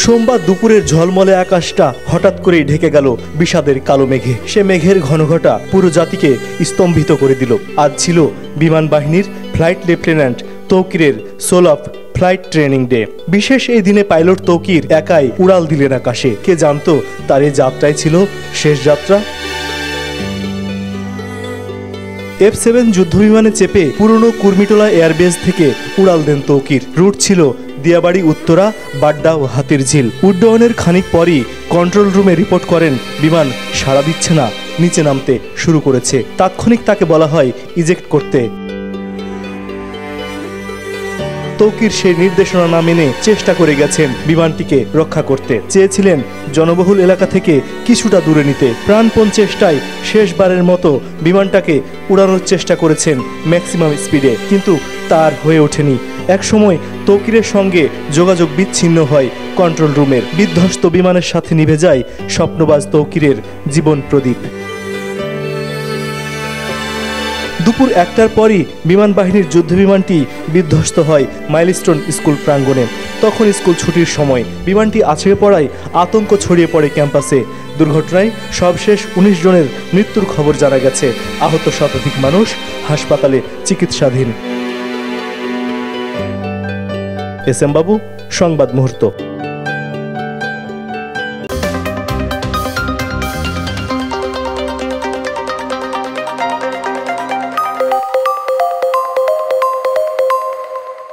সোমবার দুপুরের ঝলমলে আকাশটা হঠাৎ করেই ঢেকে গেল বিষাদের কালো মেঘে। সে মেঘের ঘনঘটা পুরো জাতিকে স্তম্ভিত করে দিল। আজ ছিল বিমান বাহিনীর ফ্লাইট লেফটেন্যান্ট তৌকিরের soul of flight training day. বিশেষ এই দিনে পাইলট তৌকির একাই উড়াল দিলেন আকাশে। কে জানতো তার এই যাত্রাই ছিল শেষ যাত্রা। F-7 যুদ্ধবিমানে চেপে পুরনো কুর্মিটোলা এয়ারবেস থেকে উড়াল দেন তৌকির। রুট ছিল দিয়াবাড়ি, উত্তরা, বাড্ডা ও হাতিরঝিল। উড্ডয়নের খানিক পরই কন্ট্রোল রুমে রিপোর্ট করেন বিমান সাড়া দিচ্ছে না, নিচে নামতে শুরু করেছে। তাৎক্ষণিক তাকে বলা হয় ইজেক্ট করতে। তৌকির সেই নির্দেশনা না মেনে চেষ্টা করে গেছেন বিমানটিকে রক্ষা করতে। চেয়েছিলেন জনবহুল এলাকা থেকে কিছুটা দূরে নিতে। প্রাণপণ চেষ্টায় শেষবারের মতো বিমানটাকে উড়ানোর চেষ্টা করেছেন ম্যাক্সিমাম স্পিডে, কিন্তু তার হয়ে ওঠেনি। একসময় তৌকিরের সঙ্গে যোগাযোগ বিচ্ছিন্ন হয় কন্ট্রোল রুমের। বিধ্বস্ত বিমানের সাথে নিভে যায় স্বপ্নবাজ তৌকিরের জীবন প্রদীপ। দুপুর 1টার পরই বিমান বাহিনীর যুদ্ধবিমানটি বিধ্বস্ত হয় মাইলস্টোন স্কুল প্রাঙ্গণে। তখন স্কুল ছুটির সময়। বিমানটি আছড়ে পড়ায় আতঙ্ক ছড়িয়ে পড়ে ক্যাম্পাসে। দুর্ঘটনায় সবশেষ 19 জনের মৃত্যুর খবর জানা গেছে। আহত শতাধিক মানুষ হাসপাতালে চিকিৎসাধীন। এস এম বাবু, সংবাদ মুহূর্ত।